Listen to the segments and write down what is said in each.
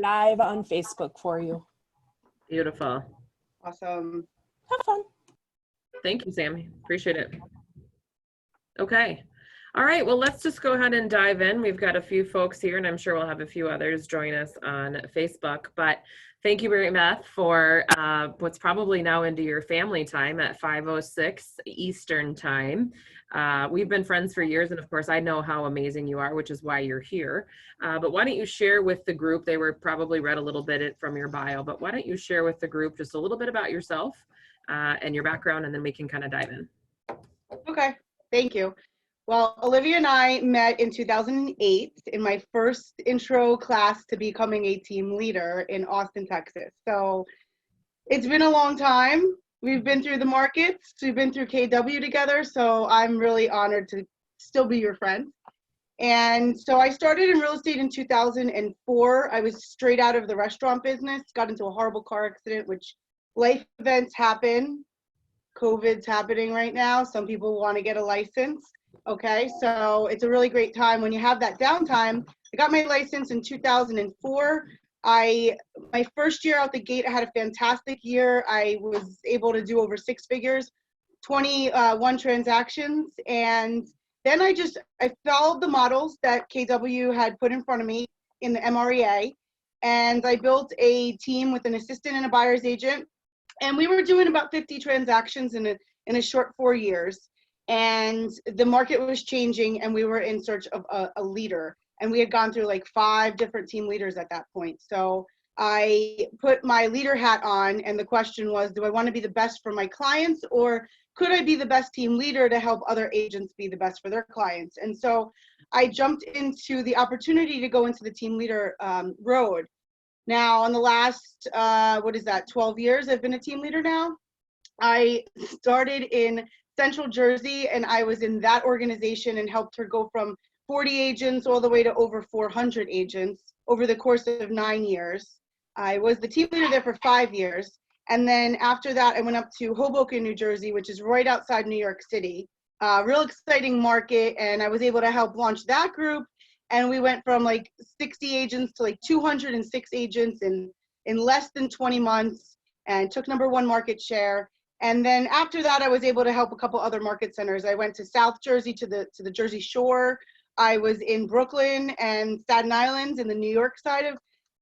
live on Facebook for you. Beautiful. Awesome. Have fun. Thank you, Sammy. Appreciate it. Okay. All right. Well, let's just go ahead and dive in. We've got a few folks here, and I'm sure we'll have a few others join us on Facebook. But thank you, Marybeth, for what's probably now into your family time at 5:06 Eastern time. We've been friends for years, and of course, I know how amazing you are, which is why you're here. But why don't you share with the group? They were probably read a little bit from your bio, but why don't you share with the group just a little bit about yourself and your background, and then we can kind of dive in. Okay. Thank you. Well, Olivia and I met in 2008 in my first intro class to becoming a team leader in Austin, Texas. So it's been a long time. We've been through the markets. We've been through KW together. So I'm really honored to still be your friend. And so I started in real estate in 2004. I was straight out of the restaurant business, got into a horrible car accident, which life events happen. COVID's happening right now. Some people want to get a license. Okay, so it's a really great time when you have that downtime. I got my license in 2004. My first year out the gate, I had a fantastic year. I was able to do over 6 figures, 21 transactions, and then I followed the models that KW had put in front of me in the MREA, and I built a team with an assistant and a buyer's agent, and we were doing about 50 transactions in a short 4 years. And the market was changing, and we were in search of a leader, and we had gone through like 5 different team leaders at that point. So I put my leader hat on, and the question was, do I want to be the best for my clients, or could I be the best team leader to help other agents be the best for their clients? And so I jumped into the opportunity to go into the team leader road. Now, in the last 12 years, I've been a team leader now. I started in Central Jersey, and I was in that organization and helped her go from 40 agents all the way to over 400 agents over the course of 9 years. I was the team leader there for 5 years. And then after that, I went up to Hoboken, New Jersey, which is right outside New York City. Real exciting market, and I was able to help launch that group. And we went from like 60 agents to like 206 agents in less than 20 months, and took #1 market share. And then after that, I was able to help a couple other market centers. I went to South Jersey to the Jersey Shore. I was in Brooklyn and Staten Island in the New York side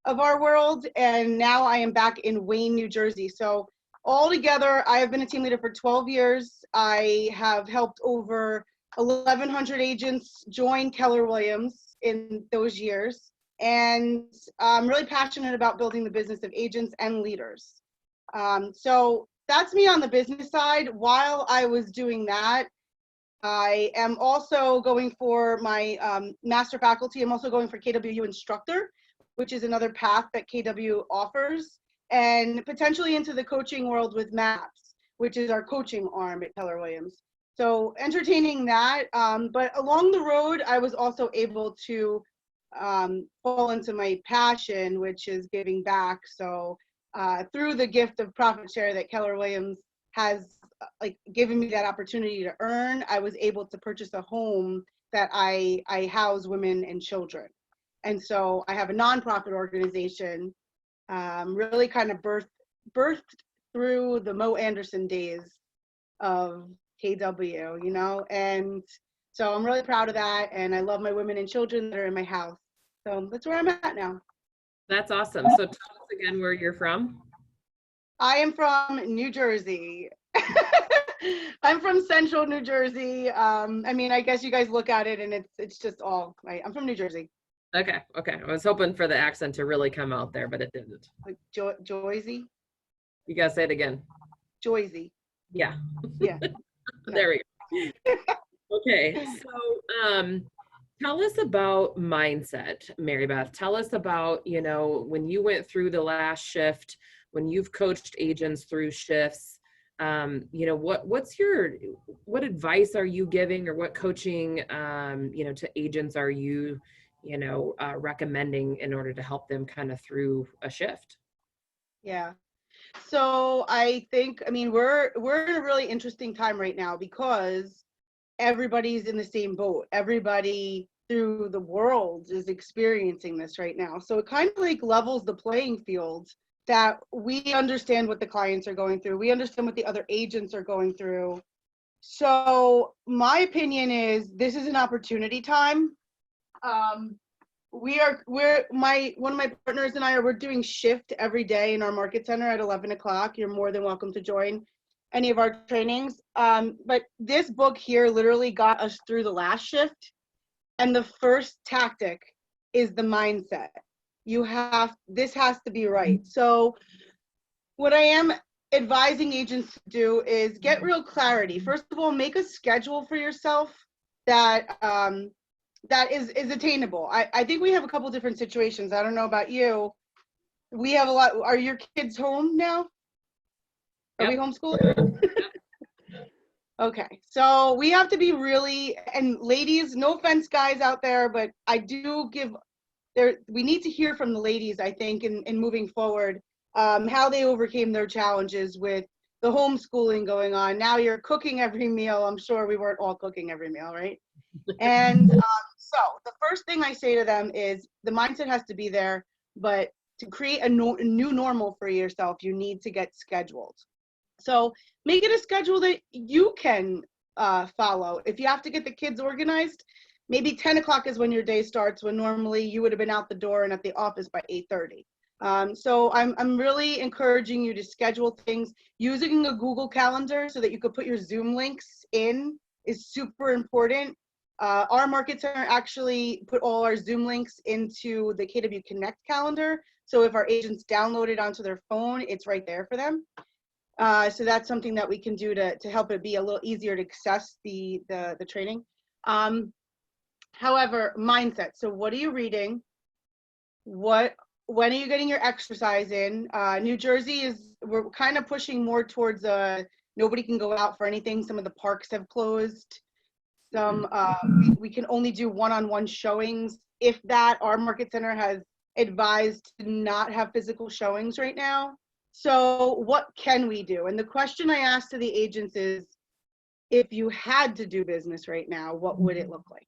of our world. And now I am back in Wayne, New Jersey. So altogether, I have been a team leader for 12 years. I have helped over 1,100 agents join Keller Williams in those years. And I'm really passionate about building the business of agents and leaders. So that's me on the business side. While I was doing that, I am also going for my master faculty. I'm also going for KW instructor, which is another path that KW offers, and potentially into the coaching world with MAPS, which is our coaching arm at Keller Williams. So entertaining that, but along the road, I was also able to fall into my passion, which is giving back. So through the gift of profit share that Keller Williams has given me that opportunity to earn, I was able to purchase a home that I house women and children. And so I have a nonprofit organization, really kind of birthed through the Mo Anderson days of KW, you know? And so I'm really proud of that. And I love my women and children that are in my house. So that's where I'm at now. That's awesome. So tell us again where you're from. I am from New Jersey. I'm from Central New Jersey. I mean, I guess you guys look at it and it's just all right. I'm from New Jersey. Okay. I was hoping for the accent to really come out there, but it didn't. Like Joyzy? You gotta say it again. Joyzy. Yeah. Yeah. There we go. Okay. So tell us about mindset, Marybeth. Tell us about, when you went through the last shift, when you've coached agents through shifts, what advice are you giving, or what coaching, to agents are you, recommending in order to help them kind of through a shift? Yeah. So I think, we're in a really interesting time right now because everybody's in the same boat. through the world is experiencing this right now. So it kind of like levels the playing field, that we understand what the clients are going through. We understand what the other agents are going through. So my opinion is this is an opportunity time. One of my partners and I we're doing shift every day in our market center at 11 o'clock. You're more than welcome to join any of our trainings. But this book here literally got us through the last shift. And the first tactic is the mindset. This has to be right. So what I am advising agents to do is get real clarity. First of all, make a schedule for yourself that that is attainable. I think we have a couple different situations. I don't know about you. We have a lot. Are your kids home now? Are we homeschooled? Okay, so we have to be really, and ladies, no offense guys out there, but I do we need to hear from the ladies, I think, in moving forward, how they overcame their challenges with the homeschooling going on. Now you're cooking every meal. I'm sure we weren't all cooking every meal, right? And so the first thing I say to them is the mindset has to be there, but to create a new normal for yourself, you need to get scheduled. So make it a schedule that you can follow. If you have to get the kids organized, maybe 10 o'clock is when your day starts, when normally you would have been out the door and at the office by 8:30. So I'm really encouraging you to schedule things. Using a Google Calendar so that you could put your Zoom links in is super important. Our market center actually put all our Zoom links into the KW Connect calendar. So if our agents download it onto their phone, it's right there for them. So that's something that we can do to help it be a little easier to access the training. However, mindset. So what are you reading? When are you getting your exercise in? New Jersey we're kind of pushing more towards nobody can go out for anything. Some of the parks have closed. Some we can only do one-on-one showings. If that, our market center has advised to not have physical showings right now. So what can we do? And the question I asked to the agents is, if you had to do business right now, what would it look like?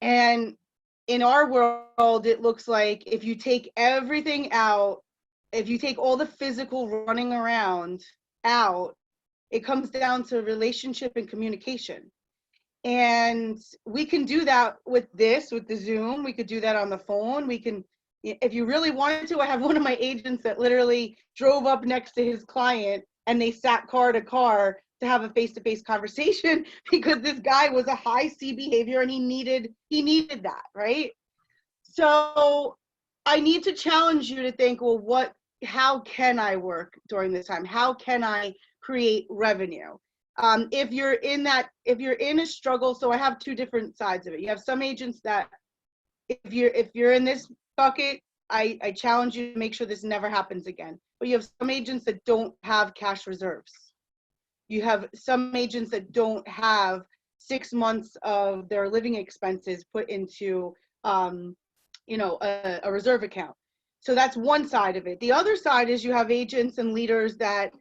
And in our world, it looks like if you take everything out, if you take all the physical running around out, it comes down to relationship and communication. And we can do that with the Zoom. We could do that on the phone. We can, if you really wanted to. I have one of my agents that literally drove up next to his client and they sat car to car to have a face-to-face conversation because this guy was a high C behavior and he needed that, right? So I need to challenge you to think, well, how can I work during this time? How can I create revenue? If you're in a struggle, so I have two different sides of it. You have some agents that if you're in this bucket, I challenge you to make sure this never happens again. But you have some agents that don't have cash reserves. You have some agents that don't have 6 months of their living expenses put into a reserve account. So that's one side of it. The other side is you have agents and leaders that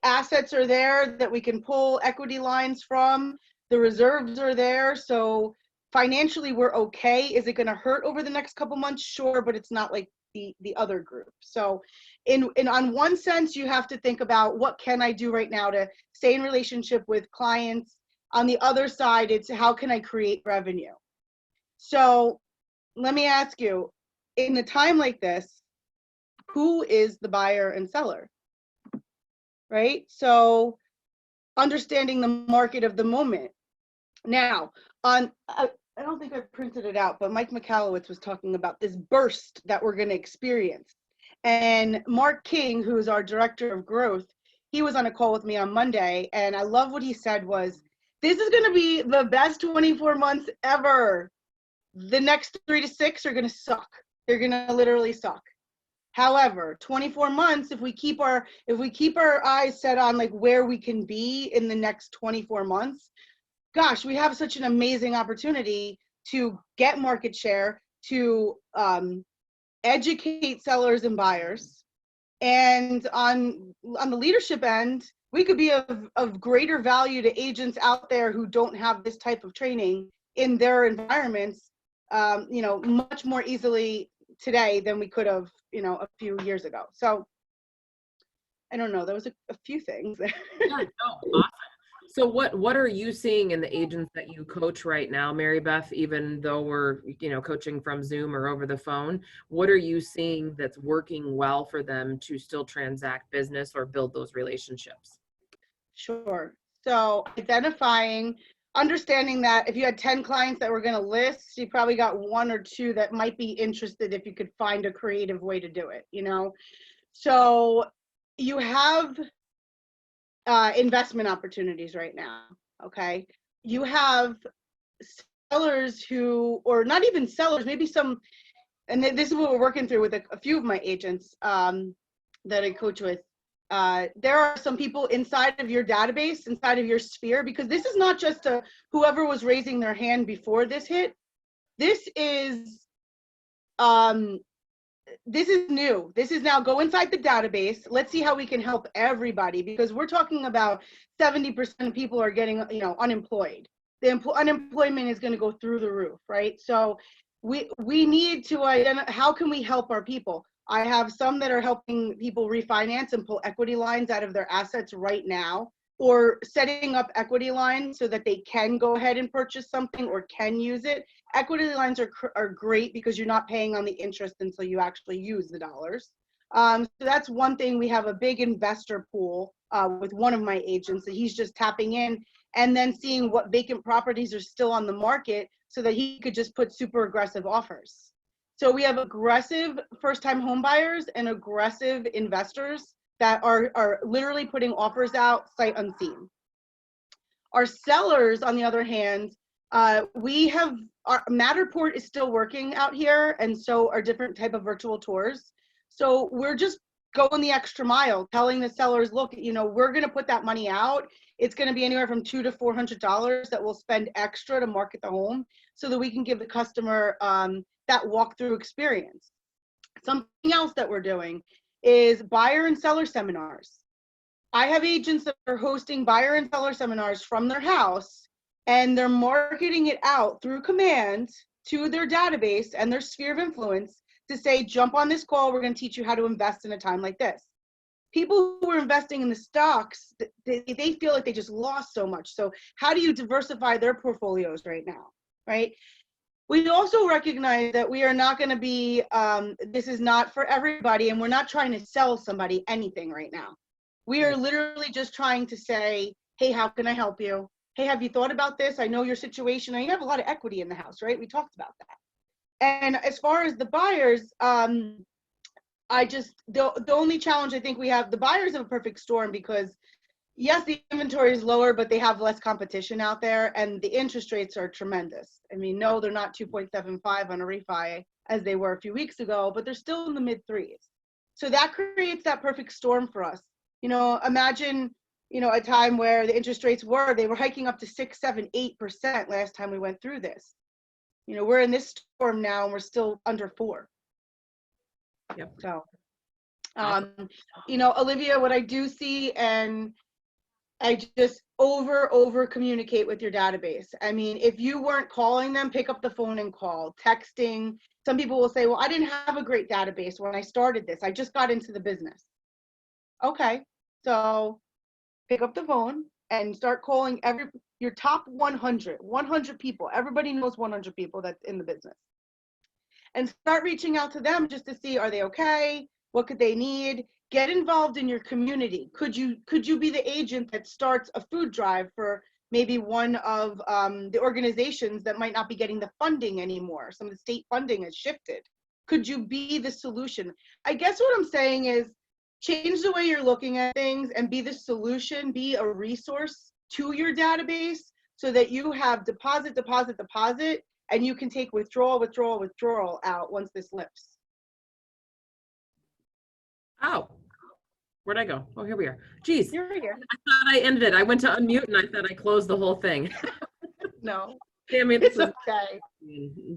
assets are there that we can pull equity lines from. The reserves are there. So financially, we're okay. Is it going to hurt over the next couple months? Sure, but it's not like the other group. So on one sense, you have to think about what can I do right now to stay in relationship with clients. On the other side, it's how can I create revenue? So let me ask you, in a time like this, who is the buyer and seller? Right? So understanding the market of the moment. Now, I don't think I printed it out, but Mike Michalowicz was talking about this burst that we're going to experience. And Mark King, who is our director of growth, he was on a call with me on Monday, and I love what he said was, this is going to be the best 24 months ever. The next 3 to 6 are going to suck. They're going to literally suck. However, 24 months, if we keep our eyes set on like where we can be in the next 24 months, gosh, we have such an amazing opportunity to get market share, to educate sellers and buyers. And on the leadership end, we could be of greater value to agents out there who don't have this type of training in their environments, much more easily today than we could have, a few years ago. So I don't know, there was a few things there. Yeah, no, awesome. So what are you seeing in the agents that you coach right now, Marybeth, even though we're, coaching from Zoom or over the phone? What are you seeing that's working well for them to still transact business or build those relationships? Sure. So understanding that if you had 10 clients that were going to list, you probably got 1 or 2 that might be interested if you could find a creative way to do it, So you have investment opportunities right now, okay? You have sellers or not even sellers, maybe some, and this is what we're working through with a few of my agents that I coach with. There are some people inside of your database, inside of your sphere, because this is not just whoever was raising their hand before this hit. This is new. This is now go inside the database. Let's see how we can help everybody, because we're talking about 70% of people are getting, unemployed. The unemployment is going to go through the roof, right? So we need to identify how can we help our people. I have some that are helping people refinance and pull equity lines out of their assets right now, or setting up equity lines so that they can go ahead and purchase something or can use it. Equity lines are great because you're not paying on the interest until you actually use the dollars. So that's one thing. We have a big investor pool with one of my agents that he's just tapping in and then seeing what vacant properties are still on the market so that he could just put super aggressive offers. So we have aggressive first-time home buyers and aggressive investors that are literally putting offers out sight unseen. Our sellers, on the other hand, our Matterport is still working out here, and so are different type of virtual tours. So we're just going the extra mile, telling the sellers, look, we're going to put that money out. It's going to be anywhere from $200 to $400 that we'll spend extra to market the home so that we can give the customer that walkthrough experience. Something else that we're doing is buyer and seller seminars. I have agents that are hosting buyer and seller seminars from their house, and they're marketing it out through command to their database and their sphere of influence to say, jump on this call, we're going to teach you how to invest in a time like this. People who are investing in the stocks, they feel like they just lost so much. So how do you diversify their portfolios right now, right? We also recognize that we are not going to be, this is not for everybody, and we're not trying to sell somebody anything right now. We are literally just trying to say, hey, how can I help you? Hey, have you thought about this? I know your situation. And you have a lot of equity in the house, right? We talked about that. And as far as the buyers, the only challenge I think we have, the buyers have a perfect storm because yes, the inventory is lower, but they have less competition out there, and the interest rates are tremendous. I mean, no, they're not 2.75 on a refi as they were a few weeks ago, but they're still in the mid 3s. So that creates that perfect storm for us. Imagine, a time where the interest rates they were hiking up to 6, 7, 8% last time we went through this. We're in this storm now and we're still under 4. Yep. So, Olivia, what I do see, and I just over communicate with your database. I mean, if you weren't calling them, pick up the phone and call, texting. Some people will say, well, I didn't have a great database when I started this. I just got into the business. Okay, so pick up the phone and start calling your top 100 people. Everybody knows 100 people that's in the business. And start reaching out to them just to see, are they okay? What could they need? Get involved in your community. Could you be the agent that starts a food drive for maybe one of the organizations that might not be getting the funding anymore? Some of the state funding has shifted. Could you be the solution? I guess what I'm saying is change the way you're looking at things and be the solution, be a resource to your database so that you have deposit, and you can take withdrawal out once this lifts. Oh, where'd I go? Oh, here we are. Geez, You're here. I thought I ended it. I went to unmute and I thought I closed the whole thing. No, Tammy, it's okay.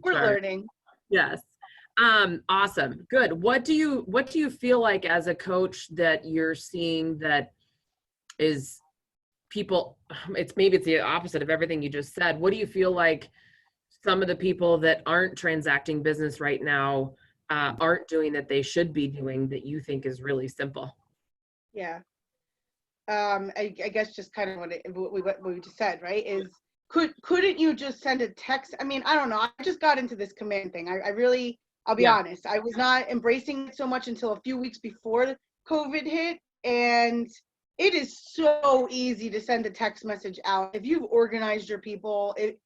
We're learning. Yes. Awesome. Good. What do you feel like as a coach that you're seeing that is people, maybe it's the opposite of everything you just said. What do you feel like some of the people that aren't transacting business right now aren't doing that they should be doing that you think is really simple? Yeah. I guess just kind of what we just said, right? Is couldn't you just send a text? I mean, I don't know. I just got into this command thing. I really, I'll be honest, I was not embracing it so much until a few weeks before COVID hit. And it is so easy to send a text message out. If you've organized your people, it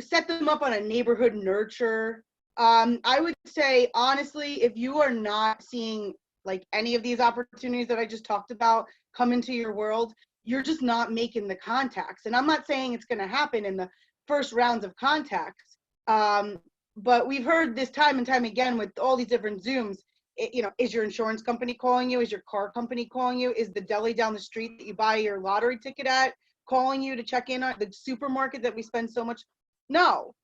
set them up on a neighborhood nurture. I would say, honestly, if you are not seeing like any of these opportunities that I just talked about come into your world, you're just not making the contacts. And I'm not saying it's going to happen in the first rounds of contacts. But we've heard this time and time again with all these different Zooms, is your insurance company calling you? Is your car company calling you? Is the deli down the street that you buy your lottery ticket at calling you to check in on the supermarket that we spend so much? No.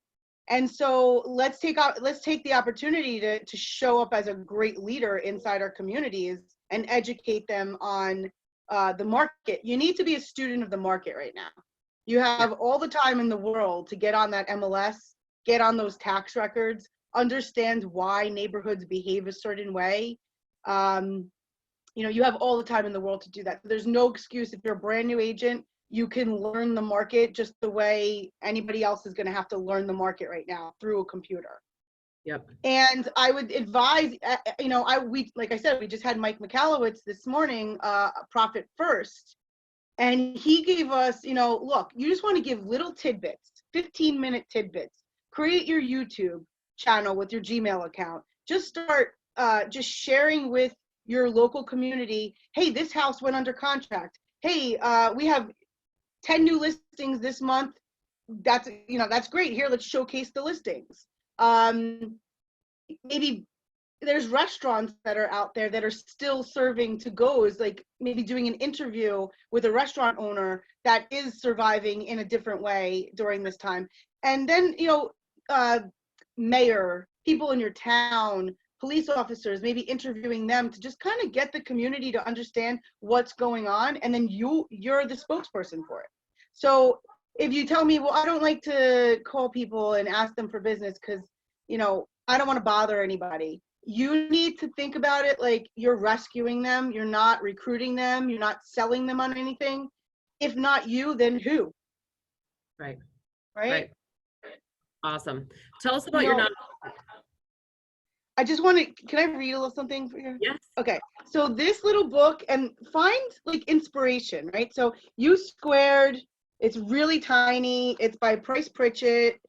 And so let's take the opportunity to show up as a great leader inside our communities and educate them on the market. You need to be a student of the market right now. You have all the time in the world to get on that MLS, get on those tax records, understand why neighborhoods behave a certain way. You have all the time in the world to do that. There's no excuse. If you're a brand new agent, you can learn the market just the way anybody else is going to have to learn the market right now through a computer. Yep. And I would advise, like I said, we just had Mike Michalowicz this morning, Profit First, and he gave us, look, you just want to give little tidbits, 15-minute tidbits. Create your YouTube channel with your Gmail account. Just start just sharing with your local community. Hey, this house went under contract. Hey, we have 10 new listings this month. That's great. Here, let's showcase the listings. Maybe there's restaurants that are out there that are still serving to-goes, like maybe doing an interview with a restaurant owner that is surviving in a different way during this time. And then, mayor, people in your town, police officers, maybe interviewing them to just kind of get the community to understand what's going on. And then you're the spokesperson for it. So if you tell me, well, I don't like to call people and ask them for business because, I don't want to bother anybody. You need to think about it like you're rescuing them. You're not recruiting them. You're not selling them on anything. If not you, then who? Right. Right. Awesome. Tell us about your non. I just want to, can I read a little something for you? Yes. Okay. So this little book, and find like inspiration, right? So U Squared, it's really tiny. It's by Price Pritchett.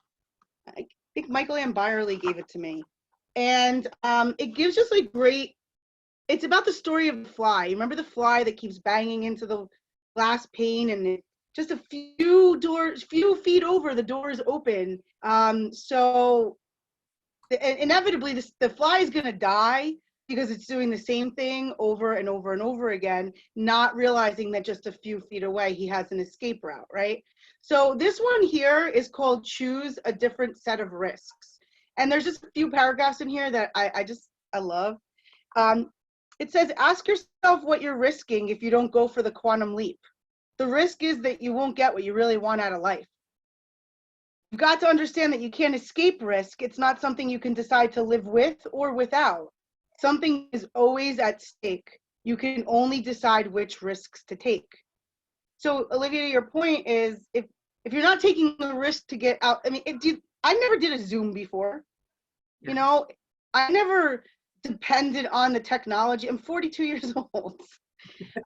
I think Michael Ann Byerly gave it to me. And it gives just like it's about the story of the fly. You remember the fly that keeps banging into the glass pane, and just a few feet over, the door is open. So inevitably the fly is going to die because it's doing the same thing over and over and over again, not realizing that just a few feet away he has an escape route, right? So this one here is called Choose a Different Set of Risks. And there's just a few paragraphs in here that I love. It says, ask yourself what you're risking if you don't go for the quantum leap. The risk is that you won't get what you really want out of life. You've got to understand that you can't escape risk. It's not something you can decide to live with or without. Something is always at stake. You can only decide which risks to take. So Olivia, your point is, if you're not taking the risk to get out, I mean, I never did a Zoom before. Yeah. I never depended on the technology. I'm 42 years old.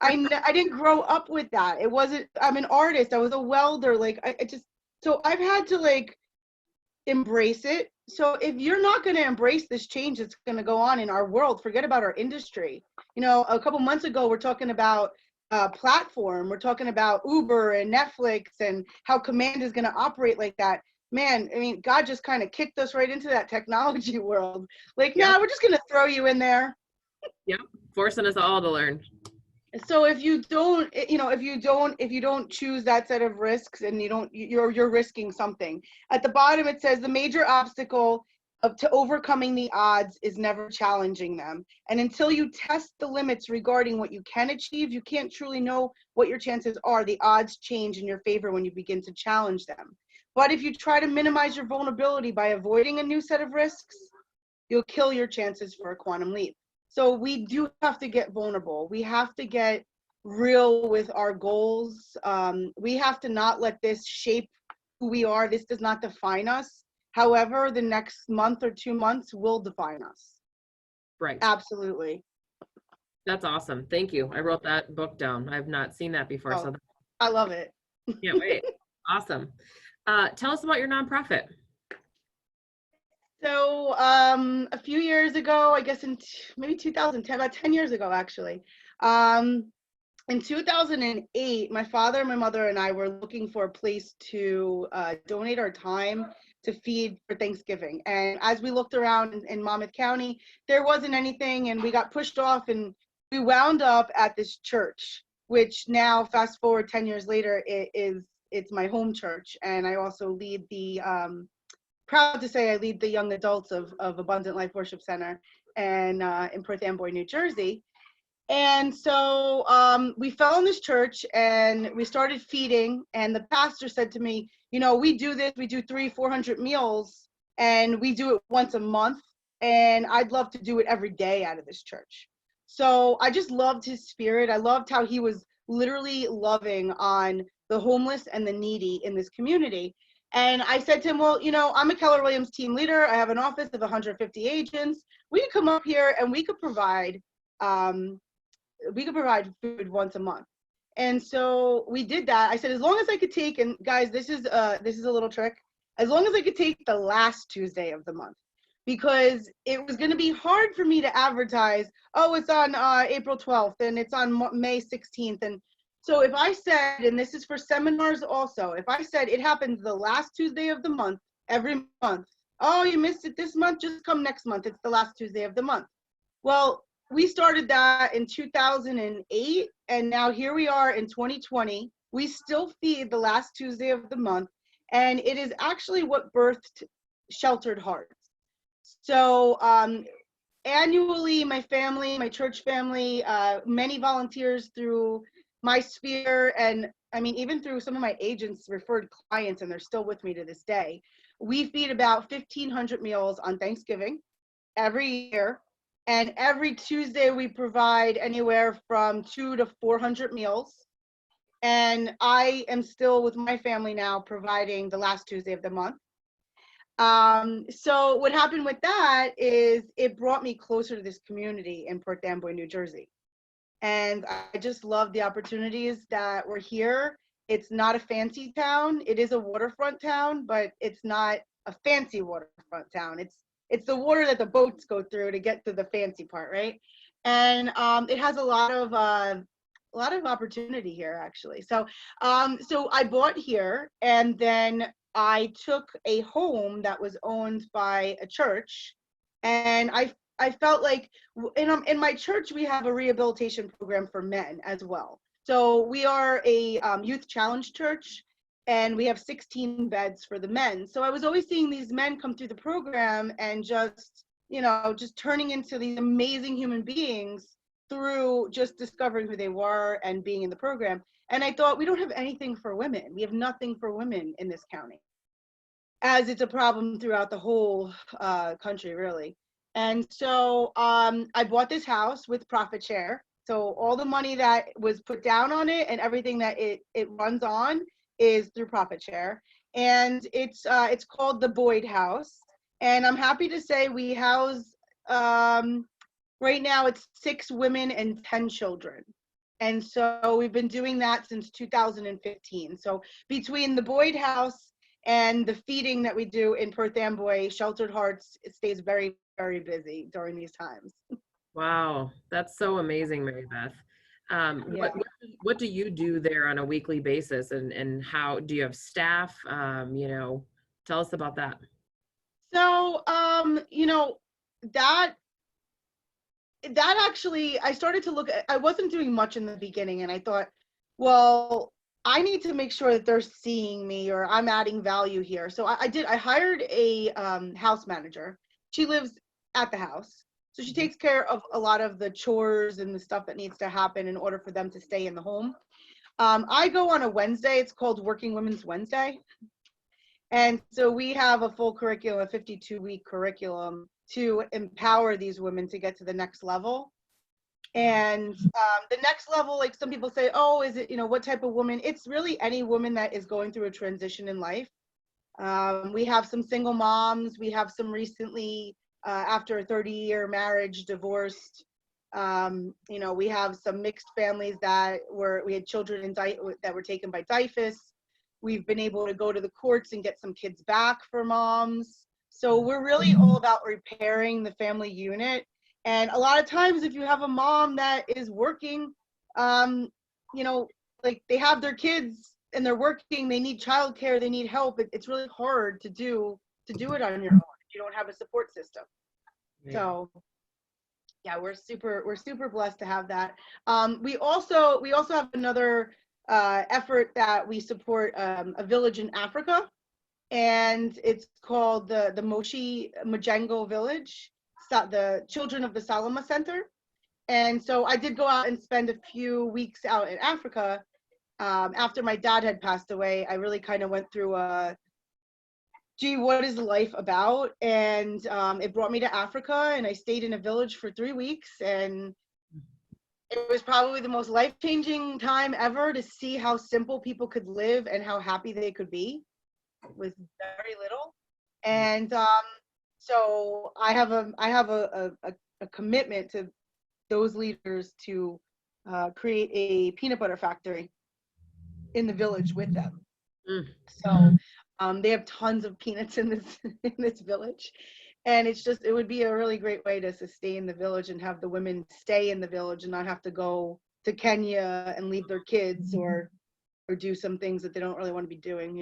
I didn't grow up with that. I'm an artist. I was a welder. So I've had to embrace it. So if you're not going to embrace this change that's going to go on in our world, forget about our industry. A couple months ago, we're talking about platform. We're talking about Uber and Netflix and how Command is going to operate like that. Man, I mean, God just kind of kicked us right into that technology world. Nah, we're just going to throw you in there. Yeah, forcing us all to learn. So if you don't choose that set of risks, and you're risking something. At the bottom it says the major obstacle up to overcoming the odds is never challenging them. And until you test the limits regarding what you can achieve, you can't truly know what your chances are. The odds change in your favor when you begin to challenge them. But if you try to minimize your vulnerability by avoiding a new set of risks, you'll kill your chances for a quantum leap. So we do have to get vulnerable. We have to get real with our goals. We have to not let this shape who we are. This does not define us. However, the next month or 2 months will define us. Right. Absolutely. That's awesome. Thank you. I wrote that book down. I've not seen that before. Oh, So I love it. yeah, wait. Awesome. Tell us about your nonprofit. So a few years ago, I guess in maybe 2010, about 10 years ago, actually. In 2008, my father, my mother, and I were looking for a place to donate our time to feed for Thanksgiving. And as we looked around in Monmouth County, there wasn't anything, and we got pushed off, and we wound up at this church, which now, fast forward 10 years later, it's my home church. And I also lead the, proud to say I lead the young adults of Abundant Life Worship Center and in Perth Amboy, New Jersey. And so we fell in this church and we started feeding, and the pastor said to me, you know, we do this, we do 300-400 meals, and we do it once a month, and I'd love to do it every day out of this church. So I just loved his spirit. I loved how he was literally loving on the homeless and the needy in this community. And I said to him, well, you know, I'm a Keller Williams team leader. I have an office of 150 agents. We could come up here and we could provide food once a month. And so we did that. I said, as long as I could take, and guys, this is a little trick, as long as I could take the last Tuesday of the month, because it was going to be hard for me to advertise, oh, it's on April 12th and it's on May 16th. And so if I said, and this is for seminars also, if I said it happens the last Tuesday of the month, every month, oh, you missed it this month, just come next month. It's the last Tuesday of the month. Well, we started that in 2008, and now here we are in 2020. We still feed the last Tuesday of the month, and it is actually what birthed Sheltered Hearts. So annually, my family, my church family, many volunteers through my sphere, and I mean, even through some of my agents referred clients, and they're still with me to this day. We feed about 1,500 meals on Thanksgiving every year. And every Tuesday, we provide anywhere from 200 to 400 meals. And I am still with my family now providing the last Tuesday of the month. So what happened with that is it brought me closer to this community in Perth Amboy, New Jersey. And I just love the opportunities that were here. It's not a fancy town. It is a waterfront town, but it's not a fancy waterfront town. It's the water that the boats go through to get to the fancy part, right? And it has a lot of opportunity here, actually. So so I bought here, and then I took a home that was owned by a church, and I felt like in my church we have a rehabilitation program for men as well. So we are a youth challenge church, and we have 16 beds for the men. So I was always seeing these men come through the program and just, you know, just turning into these amazing human beings through just discovering who they were and being in the program. And I thought, we don't have anything for women. We have nothing for women in this county, as it's a problem throughout the whole country, really. And so I bought this house with profit share. So all the money that was put down on it and everything that it runs on is through profit share. And it's called the Boyd House. And I'm happy to say we house, right now it's 6 women and 10 children. And so we've been doing that since 2015. So between the Boyd House and the feeding that we do in Perth Amboy, Sheltered Hearts, it stays very, very busy during these times. Wow, that's so amazing, Marybeth. What do you do there on a weekly basis, and how do you have staff? You know, tell us about that. So you know, that actually, I started to look at, I wasn't doing much in the beginning, and I thought, well, I need to make sure that they're seeing me or I'm adding value here. So I hired a house manager she lives at the house. So she takes care of a lot of the chores and the stuff that needs to happen in order for them to stay in the home. I go on a Wednesday. It's called Working Women's Wednesday. And so we have a full curriculum, a 52-week curriculum to empower these women to get to the next level. And the next level, like some people say, oh, is it, what type of woman? It's really any woman that is going through a transition in life. We have some single moms. We have some recently, after a 30-year marriage, divorced. We have some mixed families we had children that were taken by DIFUS. We've been able to go to the courts and get some kids back for moms. So we're really all about repairing the family unit. And a lot of times if you have a mom that is working, like they have their kids and they're working, they need childcare, they need help. It's really hard to do it on your own if you don't have a support system. Yeah. So yeah, we're super blessed to have that. We also have another effort that we support, a village in Africa, and it's called the Moshi Majengo Village, the Children of the Salama Center. And so I did go out and spend a few weeks out in Africa. After my dad had passed away, I really kind of went through gee, what is life about? And it brought me to Africa, and I stayed in a village for 3 weeks, and it was probably the most life-changing time ever to see how simple people could live and how happy they could be with very little. And so I have a commitment to those leaders to create a peanut butter factory in the village with them. So they have tons of peanuts in this village, and it would be a really great way to sustain the village and have the women stay in the village and not have to go to Kenya and leave their kids or do some things that they don't really want to be doing,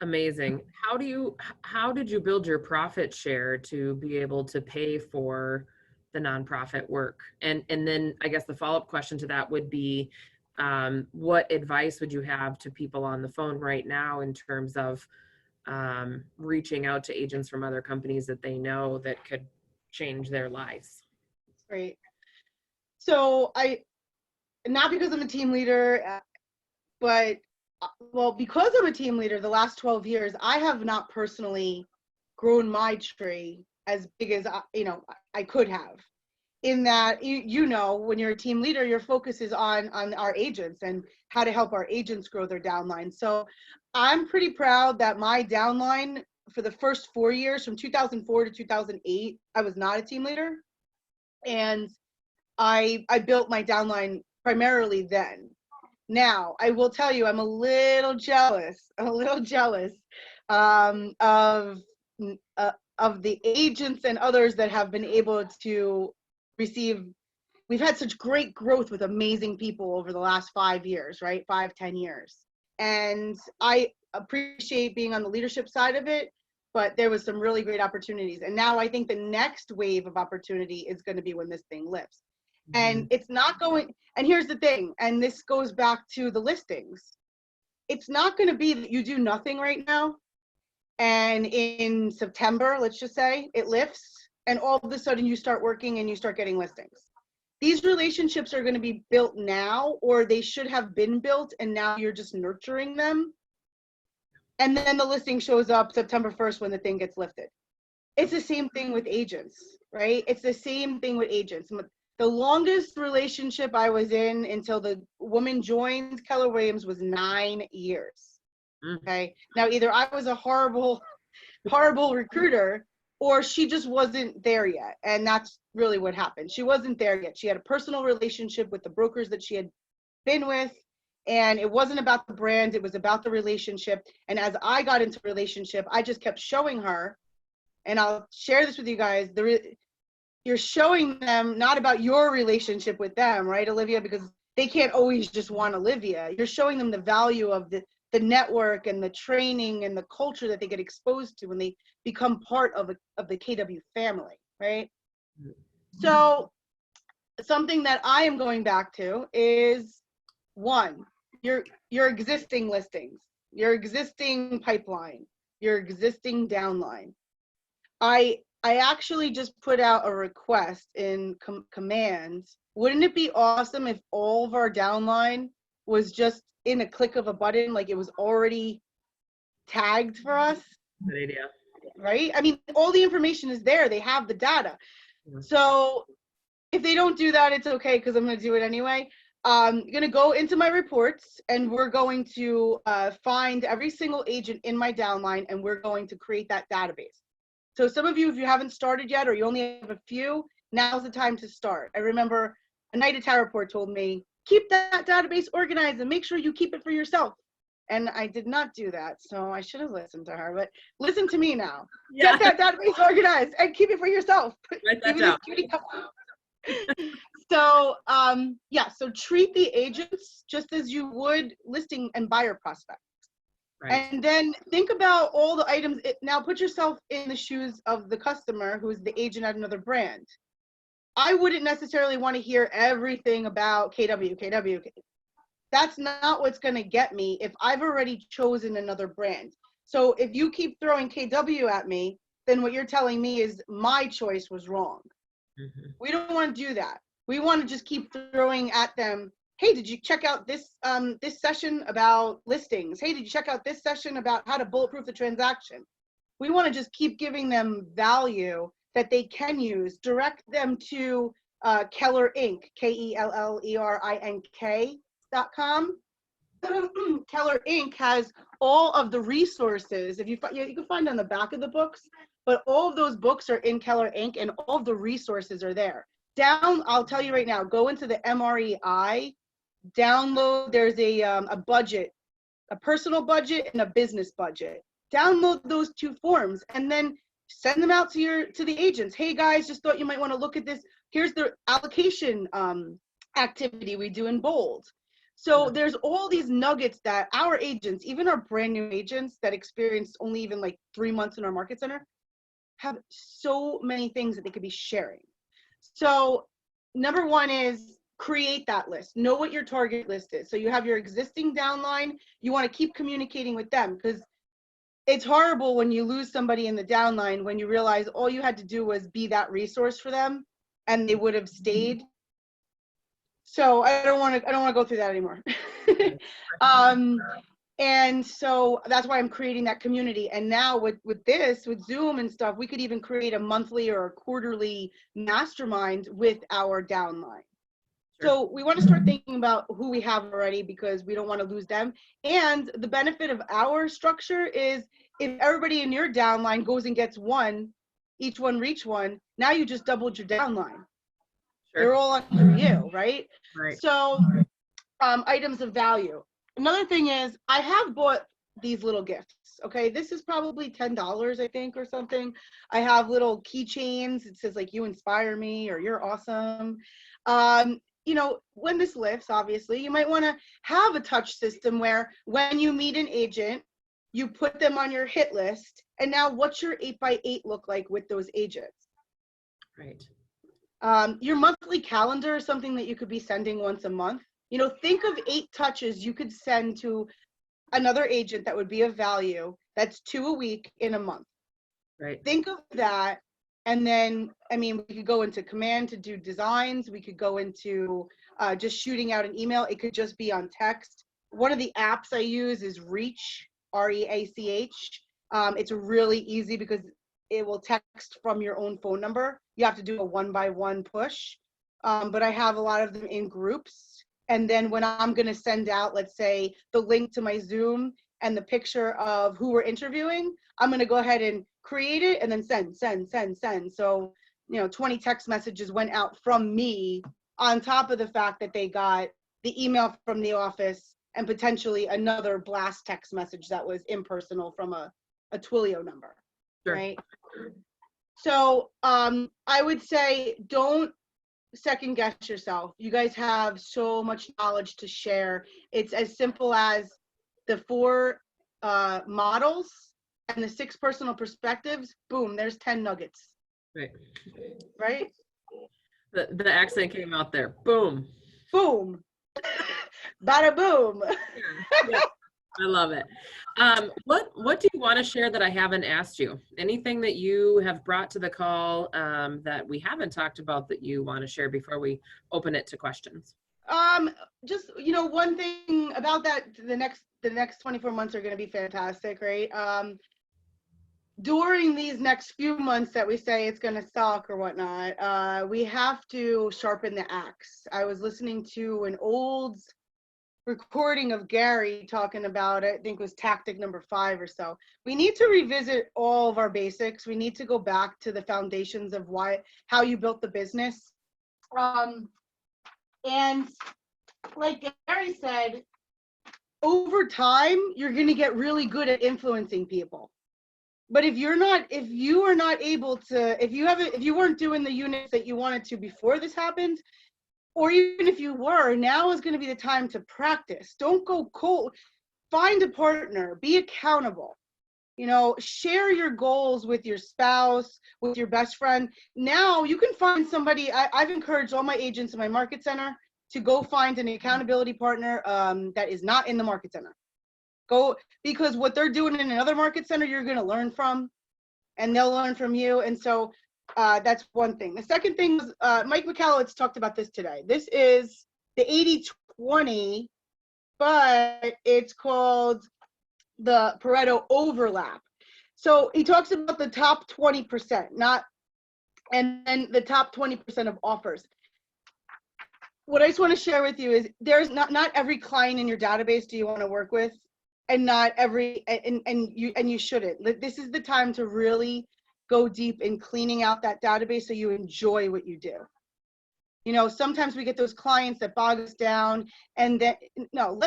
Amazing. How did you build your profit share to be able to pay for the nonprofit work? And then I guess the follow-up question to that would be, what advice would you have to people on the phone right now in terms of reaching out to agents from other companies that they know that could change their lives? Great. So not because I'm a team leader, but because I'm a team leader, the last 12 years, I have not personally grown my tree as big as I could have. In that, when you're a team leader, your focus is on our agents and how to help our agents grow their downline. So I'm pretty proud that my downline for the first 4 years, from 2004 to 2008, I was not a team leader. And I built my downline primarily then. Now, I will tell you, I'm a little jealous of the agents and others that have been able to receive. We've had such great growth with amazing people over the last 5 years, right? 5-10 years. And I appreciate being on the leadership side of it, but there was some really great opportunities. And now I think the next wave of opportunity is going to be when this thing lifts. And it's not going, and here's the thing, and this goes back to the listings. It's not going to be that you do nothing right now, and in September, let's just say, it lifts, and all of a sudden you start working and you start getting listings. These relationships are going to be built now, or they should have been built, and now you're just nurturing them. And then the listing shows up September 1st when the thing gets lifted. It's the same thing with agents, right? It's the same thing with agents. The longest relationship I was in until the woman joined Keller Williams was 9 years. Okay. Now, either I was a horrible recruiter, or she just wasn't there yet. And that's really what happened. She wasn't there yet. She had a personal relationship with the brokers that she had been with. And it wasn't about the brand. It was about the relationship. And as I got into relationship, I just kept showing her, and I'll share this with you guys. You're showing them not about your relationship with them, right, Olivia? Because they can't always just want Olivia. You're showing them the value of the network and the training and the culture that they get exposed to when they become part of the KW family, right? So something that I am going back to is, one, your existing listings, your existing pipeline, your existing downline. I I actually just put out a request in commands. Wouldn't it be awesome if all of our downline was just in a click of a button, like it was already tagged for us? Good idea. Right? I mean, all the information is there. They have the data. Yeah. So if they don't do that, it's okay because I'm going to do it anyway. I'm going to go into my reports and we're going to find every single agent in my downline and we're going to create that database. So some of you, if you haven't started yet or you only have a few, now's the time to start. I remember a night at Report told me, keep that database organized and make sure you keep it for yourself. And I did not do that, so I should have listened to her, but listen to me now. Yeah. Get that database organized and keep it for yourself. Write that Even down. this cutie couple. So yeah, so treat the agents just as you would listing and buyer prospects. Right. And then think about all the items. Now put yourself in the shoes of the customer who's the agent at another brand. I wouldn't necessarily want to hear everything about KW. That's not what's going to get me if I've already chosen another brand. So if you keep throwing KW at me, then what you're telling me is my choice was wrong. Mm-hmm. We don't want to do that. We want to just keep throwing at them, hey, did you check out this this session about listings? Hey, did you check out this session about how to bulletproof the transaction? We want to just keep giving them value that they can use. Direct them to Keller Inc., KELLERINK.com. Keller Inc. has all of the resources. If you can find on the back of the books, but all of those books are in Keller Inc. and all of the resources are there. I'll tell you right now, go into the MREI, download, there's a budget, a personal budget and a business budget. Download those two forms and then send them out to the agents. Hey guys, just thought you might want to look at this. Here's the allocation activity we do in bold. So there's all these nuggets that our agents, even our brand new agents that experienced only even like 3 months in our market center, have so many things that they could be sharing. So number one is create that list. Know what your target list is. So you have your existing downline. You want to keep communicating with them because it's horrible when you lose somebody in the downline when you realize all you had to do was be that resource for them and they would have stayed. So I don't want to go through that anymore. And so that's why I'm creating that community. And now with Zoom and stuff, we could even create a monthly or a quarterly mastermind with our downline. Sure. So we want to start thinking about who we have already because we don't want to lose them. And the benefit of our structure is if everybody in your downline goes and gets one, each one reach one, now you just doubled your downline. Sure. They're all under you, right? Right. So items of value. Another thing is I have bought these little gifts. Okay, this is probably $10, I think, or something. I have little keychains. It says like, you inspire me or you're awesome. You know, when this lifts, obviously, you might want to have a touch system where when you meet an agent, you put them on your hit list. And now what's your 8x8 look like with those agents? Right. Your monthly calendar is something that you could be sending once a month. You know, think of 8 touches you could send to another agent that would be of value. That's 2 a week in a month. Right. Think of that. And then, I mean, we could go into command to do designs. We could go into just shooting out an email. It could just be on text. One of the apps I use is Reach, REACH. It's really easy because it will text from your own phone number. You have to do a 1-by-1 push. But I have a lot of them in groups. And then when I'm going to send out, let's say, the link to my Zoom and the picture of who we're interviewing, I'm going to go ahead and create it and then send. So, you know, 20 text messages went out from me on top of the fact that they got the email from the office and potentially another blast text message that was impersonal from a Twilio number, sure. Right? So I would say don't second guess yourself. You guys have so much knowledge to share. It's as simple as the 4 models and the 6 personal perspectives. Boom, there's 10 nuggets. Right. Right? The accent came out there. Boom. Boom. Bada boom. Yeah. I love it. What do you want to share that I haven't asked you? Anything that you have brought to the call that we haven't talked about that you want to share before we open it to questions? Just, you know, one thing about that, the next 24 months are going to be fantastic, right? During these next few months that we say it's going to suck or whatnot, we have to sharpen the axe. I was listening to an old recording of Gary talking about it. I think it was tactic number 5 or so. We need to revisit all of our basics. We need to go back to the foundations of how you built the business. And like Gary said, over time, you're going to get really good at influencing people. But if you are not able to, if you weren't doing the units that you wanted to before this happened, or even if you were, now is going to be the time to practice. Don't go cold. Find a partner, be accountable. You know, share your goals with your spouse, with your best friend. Now you can find somebody. I've encouraged all my agents in my market center to go find an accountability partner that is not in the market center. Go, because what they're doing in another market center, you're going to learn from, and they'll learn from you. And so that's one thing. The second thing was Mike Michalowicz talked about this today. This is the 80-20, but it's called the Pareto overlap. So he talks about the top 20%, and then the top 20% of offers. What I just want to share with you is there's not every client in your database do you want to work with, and not every, and you shouldn't. This is the time to really go deep in cleaning out that database so you enjoy what you do. You know, sometimes we get those clients that bog us down, and then, no,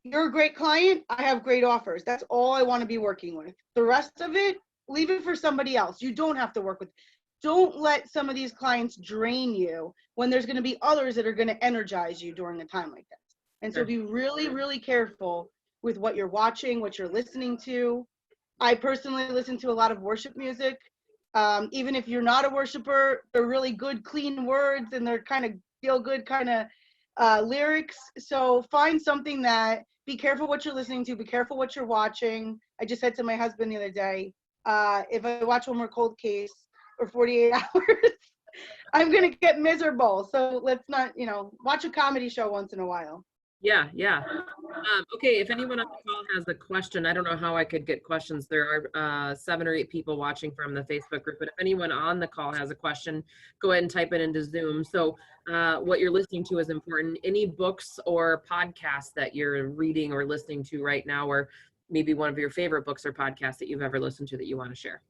you're a great client, I have great offers. That's all I want to be working with. The rest of it, leave it for somebody else. You don't have to work with. Don't let some of these clients drain you when there's going to be others that are going to energize you during a time like that. And so be really, really careful with what you're watching, what you're listening to. I personally listen to a lot of worship music. Even if you're not a worshiper, they're really good, clean words, and they're kind of feel good kind of lyrics. So find something be careful what you're listening to, be careful what you're watching. I just said to my husband the other day, if I watch one more cold case for 48 hours, I'm going to get miserable. So let's not, watch a comedy show once in a while. Yeah, yeah. Okay, if anyone on the call has a question, I don't know how I could get questions. There are 7 or 8 people watching from the Facebook group, but if anyone on the call has a question, go ahead and type it into Zoom. So what you're listening to is important. Any books or podcasts that you're reading or listening to right now, or maybe one of your favorite books or podcasts that you've ever listened to that you want to share?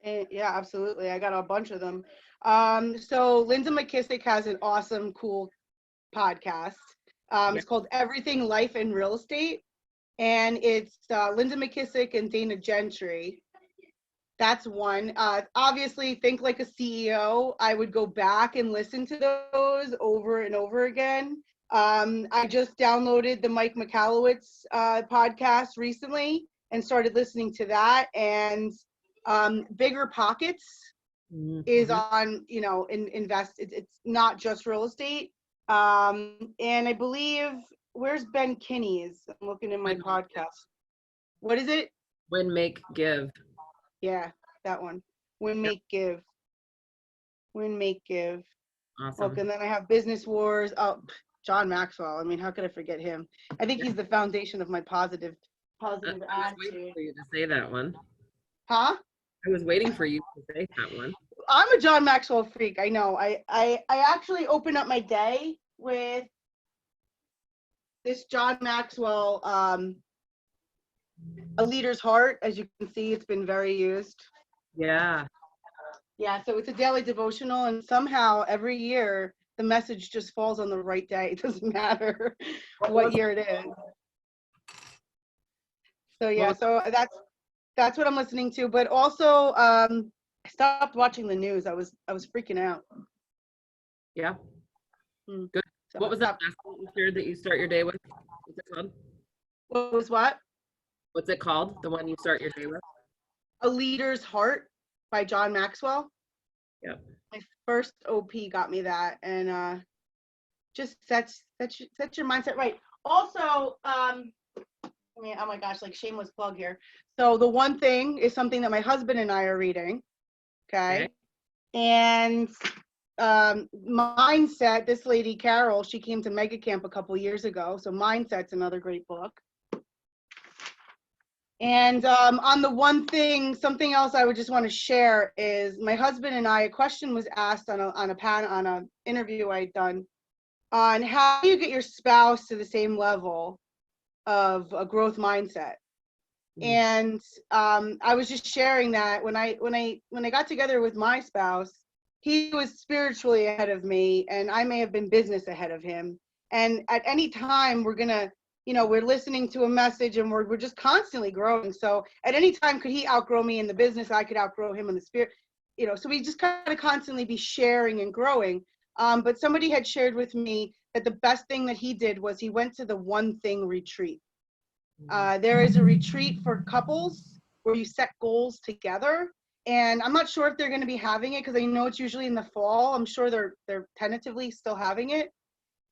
Yeah, absolutely. I got a bunch of them. So Linda McKissick has an awesome, cool podcast. It's called Everything Life and Real Estate, and it's Linda McKissick and Dana Gentry. That's one. Obviously, Think Like a CEO. I would go back and listen to those over and over again. I just downloaded the Mike Michalowicz podcast recently and started listening to that. And Bigger Pockets is on, invest. It's not just real estate. And I believe, where's Ben Kinney's? I'm looking in my podcast. What is it? Win, Make, Give. Yeah, that one. Win, Make, Give. Win, Make, Give. Awesome. Look, and then I have Business Wars. Oh, John Maxwell. I mean, how could I forget him? I think he's the foundation of my positive I was waiting attitude. for you to say that one. Huh? I was waiting for you to say that one. I'm a John Maxwell freak. I know. I actually open up my day with this John Maxwell, A Leader's Heart. As you can see, it's been very used. Yeah. Yeah, so it's a daily devotional, and somehow every year the message just falls on the right day. It doesn't matter what year it is. So yeah, so that's what I'm listening to. But also, I stopped watching the news. I was freaking out. Yeah. Good. So what was that last one you shared that you start your day with? What's it called? What was what? What's it called? The one you start your day with? A Leader's Heart by John Maxwell. Yep. My first OP got me that, and just sets your mindset right. Also, oh my gosh, like shameless plug here. So the one thing is something that my husband and I are reading. Okay. And Mindset, this lady, Carol, she came to Mega Camp a couple years ago. So Mindset's another great book. And on the one thing, something else I would just want to share is my husband and I, a question was asked on an interview I'd done on how do you get your spouse to the same level of a growth mindset. And I was just sharing that when I got together with my spouse, he was spiritually ahead of me, and I may have been business ahead of him. And at any time, we're gonna, we're listening to a message, and we're just constantly growing. So at any time, could he outgrow me in the business? I could outgrow him in the spirit. So we just kind of constantly be sharing and growing. But somebody had shared with me that the best thing that he did was he went to the One Thing retreat. There is a retreat for couples where you set goals together, and I'm not sure if they're going to be having it because I know it's usually in the fall. I'm sure they're tentatively still having it,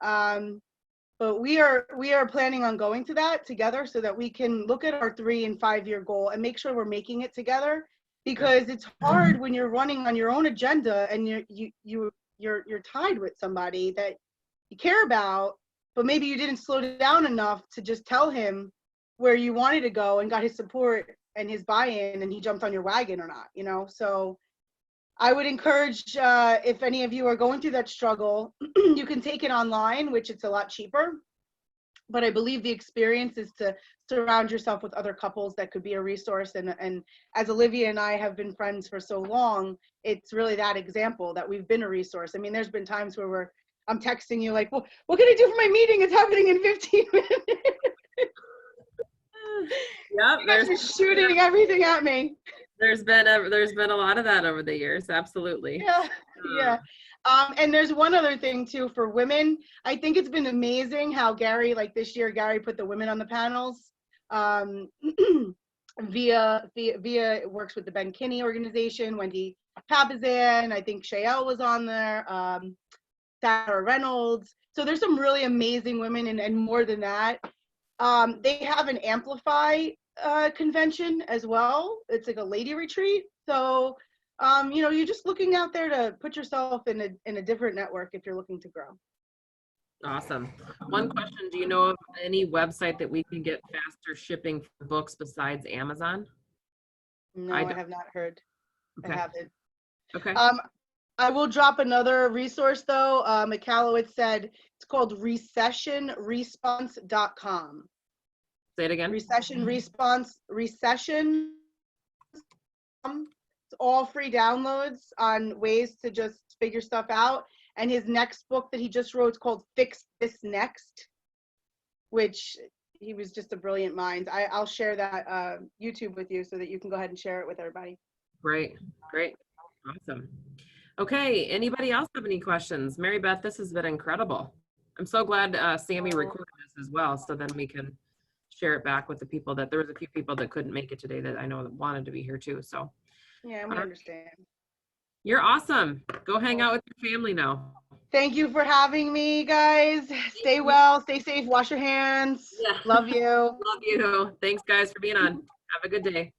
but we are planning on going to that together so that we can look at our 3 and 5 year goal and make sure we're making it together, because it's hard when you're running on your own agenda and you're tied with somebody that you care about, but maybe you didn't slow down enough to just tell him where you wanted to go and got his support and his buy-in, and he jumped on your wagon or not, So I would encourage, if any of you are going through that struggle, you can take it online, which it's a lot cheaper. But I believe the experience is to surround yourself with other couples that could be a resource. And as Olivia and I have been friends for so long, it's really that example that we've been a resource. I mean, there's been times where I'm texting you like, well, what can I do for my meeting? It's happening in 15 minutes. Yeah, they're shooting everything at me. There's been a lot of that over the years. Absolutely. Yeah. And there's one other thing too for women. I think it's been amazing how Gary, like this year, Gary put the women on the panels. Via works with the Ben Kinney organization. Wendy Papazan, I think Shael was on there. Sarah Reynolds. So there's some really amazing women, and more than that. They have an Amplify convention as well. It's like a lady retreat. So, you're just looking out there to put yourself in a different network if you're looking to grow. Awesome. One question, do you know of any website that we can get faster shipping for books besides Amazon? No, I have not heard. Okay. I haven't. Okay. I will drop another resource though. McCallowitz said it's called recessionresponse.com. Say it again. Recession. It's all free downloads on ways to just figure stuff out. And his next book that he just wrote is called Fix This Next, which he was just a brilliant mind. I'll share that YouTube with you so that you can go ahead and share it with everybody. Great. Awesome. Okay, anybody else have any questions? Marybeth, this has been incredible. I'm so glad Sammy recorded this as well, so then we can share it back with the people that there was a few people that couldn't make it today that I know that wanted to be here too. So yeah, we understand. You're awesome. Go hang out with your family now. Thank you for having me, guys. Stay well, stay safe, wash your hands. Yeah. Love you. Love you. Thanks guys for being on. Have a good day.